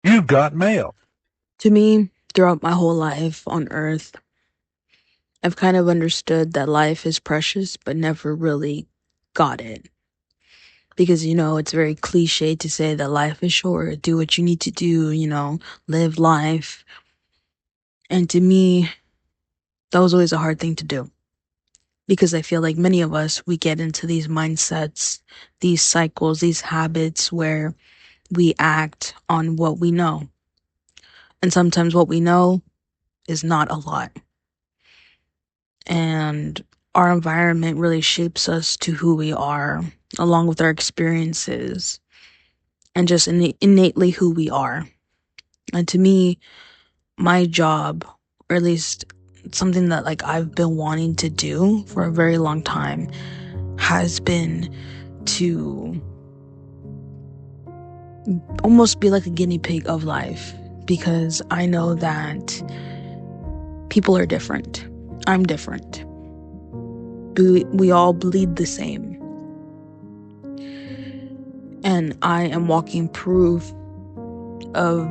You've got mail. To me, throughout my whole life on Earth, I've kind of understood that life is precious, but never really got it. Because, it's very cliche to say that life is short, do what you need to do, live life. And to me, that was always a hard thing to do. Because I feel like many of us, we get into these mindsets, these cycles, these habits where we act on what we know. And sometimes what we know is not a lot. And our environment really shapes us to who we are, along with our experiences and just innately who we are. And to me, my job, or at least something that like I've been wanting to do for a very long time, has been to almost be like a guinea pig of life, because I know that people are different. I'm different. We all bleed the same. And I am walking proof of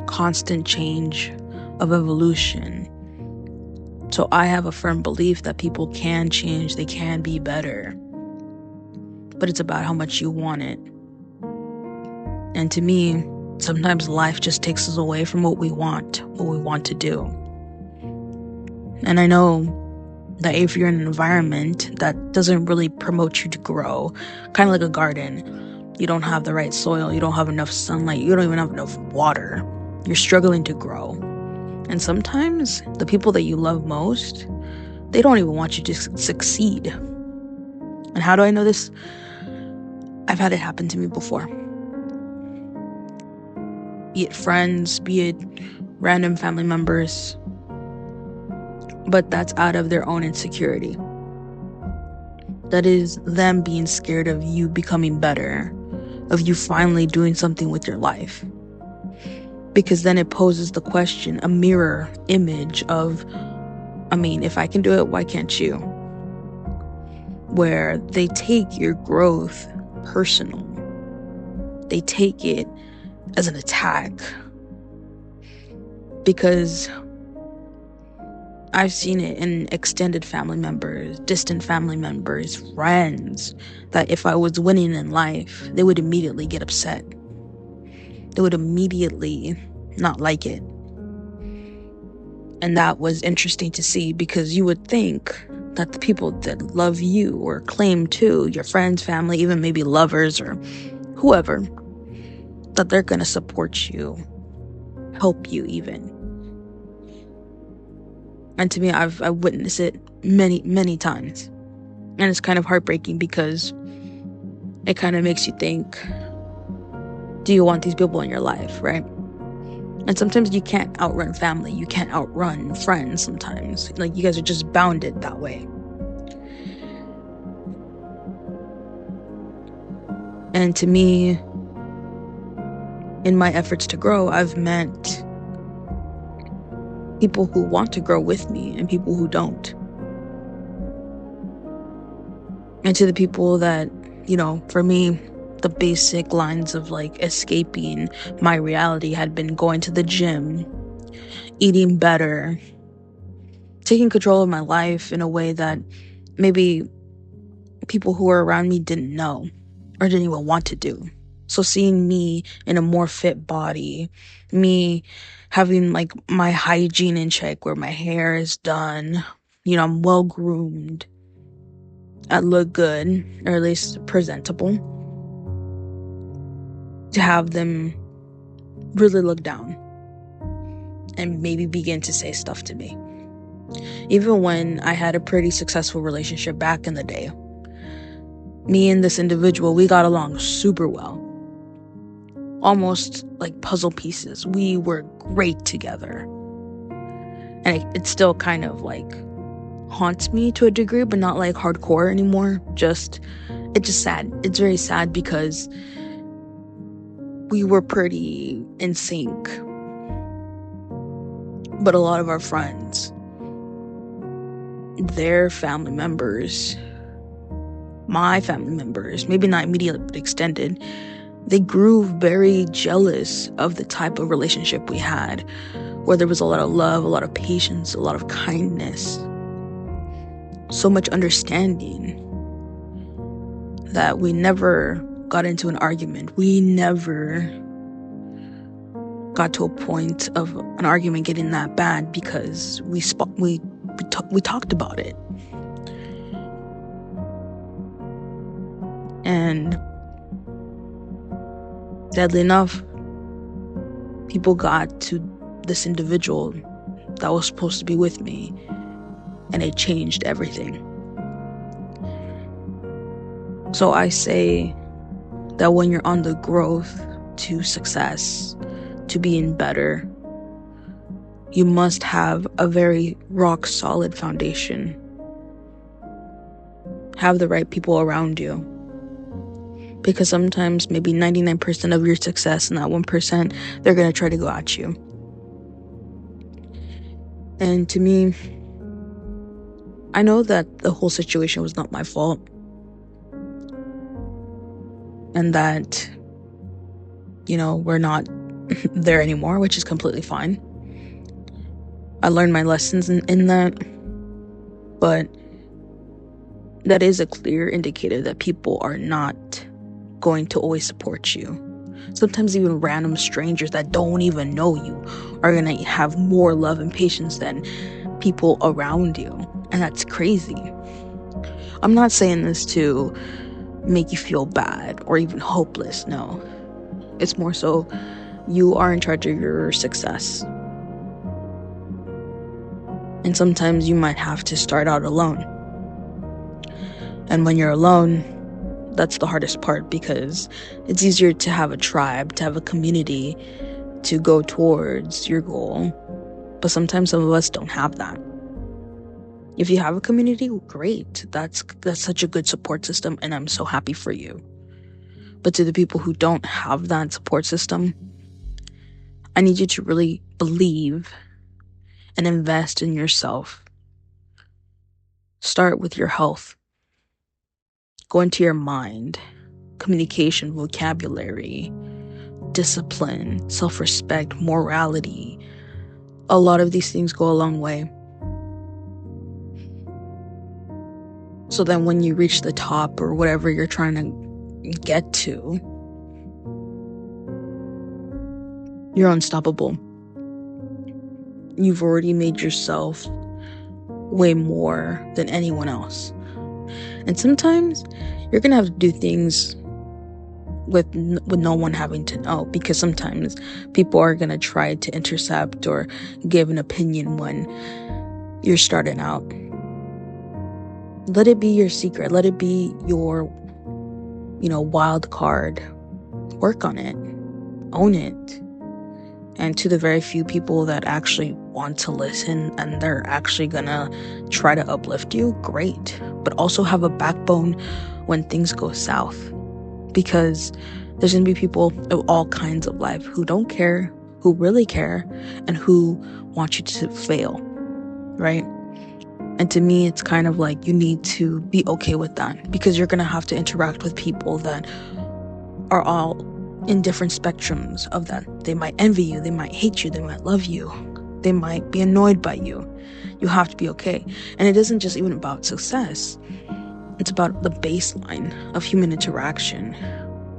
constant change, of evolution. So I have a firm belief that people can change, they can be better. But it's about how much you want it. And to me, sometimes life just takes us away from what we want to do. And I know that if you're in an environment that doesn't really promote you to grow, kind of like a garden, you don't have the right soil, you don't have enough sunlight, you don't even have enough water, you're struggling to grow. And sometimes the people that you love most, they don't even want you to succeed. And how do I know this? I've had it happen to me before. Be it friends, be it random family members, but that's out of their own insecurity. That is them being scared of you becoming better, of you finally doing something with your life. Because then it poses the question, a mirror image of, if I can do it, why can't you? Where they take your growth personal. They take it as an attack. Because I've seen it in extended family members, distant family members, friends, that if I was winning in life, they would immediately get upset. They would immediately not like it. And that was interesting to see, because you would think that the people that love you or claim to, your friends, family, even maybe lovers or whoever, that they're going to support you, help you even. And to me, I've witnessed it many, many times. And it's kind of heartbreaking, because it kind of makes you think, do you want these people in your life, right? And sometimes you can't outrun family. You can't outrun friends sometimes. Like, you guys are just bounded that way. And to me, in my efforts to grow, I've met people who want to grow with me and people who don't. And to the people that, for me, the basic lines of like escaping my reality had been going to the gym, eating better, taking control of my life in a way that maybe people who were around me didn't know or didn't even want to do. So seeing me in a more fit body, me having like my hygiene in check, where my hair is done, I'm well groomed, I look good, or at least presentable, to have them really look down and maybe begin to say stuff to me. Even when I had a pretty successful relationship back in the day, me and this individual, we got along super well. Almost like puzzle pieces. We were great together. And it still kind of like haunts me to a degree, but not like hardcore anymore. It's just sad. It's very sad, because we were pretty in sync. But a lot of our friends, their family members, my family members, maybe not immediate but extended, They grew very jealous of the type of relationship we had, where there was a lot of love, a lot of patience, a lot of kindness, so much understanding, that we never got into an argument. We never got to a point of an argument getting that bad because we talked about it. And sadly enough, people got to this individual that was supposed to be with me, and it changed everything. So I say that when you're on the growth to success, to being better, you must have a very rock solid foundation. Have the right people around you. Because sometimes maybe 99% of your success and that 1%, they're going to try to go at you. And to me, I know that the whole situation was not my fault. And that, we're not there anymore, which is completely fine. I learned my lessons in that. But that is a clear indicator that people are not going to always support you. Sometimes even random strangers that don't even know you are going to have more love and patience than people around you. And that's crazy. I'm not saying this to make you feel bad or even hopeless. No. It's more so you are in charge of your success. And sometimes you might have to start out alone. And when you're alone, that's the hardest part, because it's easier to have a tribe, to have a community to go towards your goal. But sometimes some of us don't have that. If you have a community, great. That's such a good support system, and I'm so happy for you. But to the people who don't have that support system, I need you to really believe and invest in yourself. Start with your health. Go into your mind, communication, vocabulary, discipline, self-respect, morality. A lot of these things go a long way. So then when you reach the top or whatever you're trying to get to, you're unstoppable. You've already made yourself way more than anyone else. And sometimes you're going to have to do things with no one having to know, because sometimes people are going to try to intercept or give an opinion when you're starting out. Let it be your secret. Let it be your, wild card. Work on it. Own it. And to the very few people that actually want to listen and they're actually gonna try to uplift you, great. But also have a backbone when things go south. Because there's gonna be people of all kinds of life who don't care, who really care, and who want you to fail, right? And to me, it's kind of like you need to be okay with that, because you're gonna have to interact with people that are all in different spectrums of that. They might envy you, they might hate you, they might love you, they might be annoyed by you. You have to be okay. And it isn't just even about success. It's about the baseline of human interaction.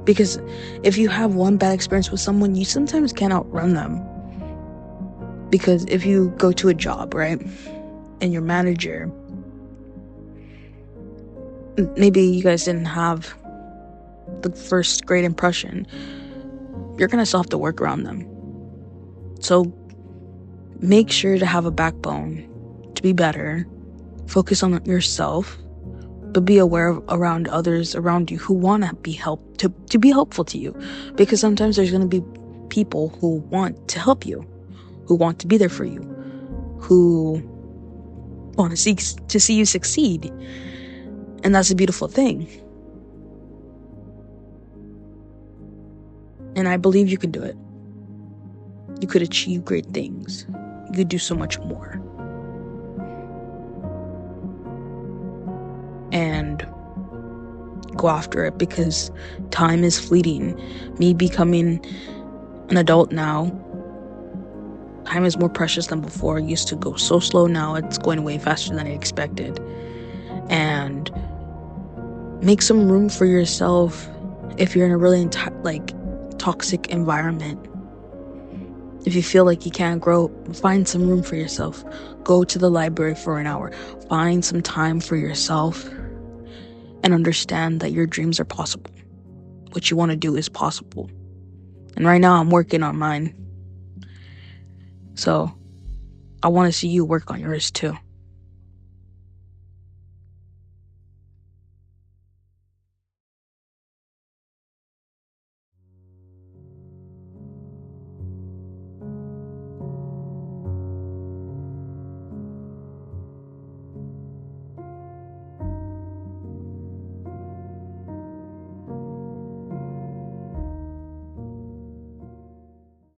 Because if you have one bad experience with someone, you sometimes can't outrun them. Because if you go to a job, right, and your manager, maybe you guys didn't have the first great impression, you're gonna still have to work around them. So make sure to have a backbone to be better. Focus on yourself, but be aware of around others around you who want to be to be helpful to you. Because sometimes there's going to be people who want to help you, who want to be there for you, who want to see you succeed. And that's a beautiful thing. And I believe you can do it. You could achieve great things. You could do so much more. And go after it, because time is fleeting. Me becoming an adult now, time is more precious than before. It used to go so slow. Now it's going way faster than I expected. And make some room for yourself if you're in a really toxic environment. If you feel like you can't grow, find some room for yourself. Go to the library for an hour. Find some time for yourself and understand that your dreams are possible. What you want to do is possible. And right now I'm working on mine. So I want to see you work on yours too.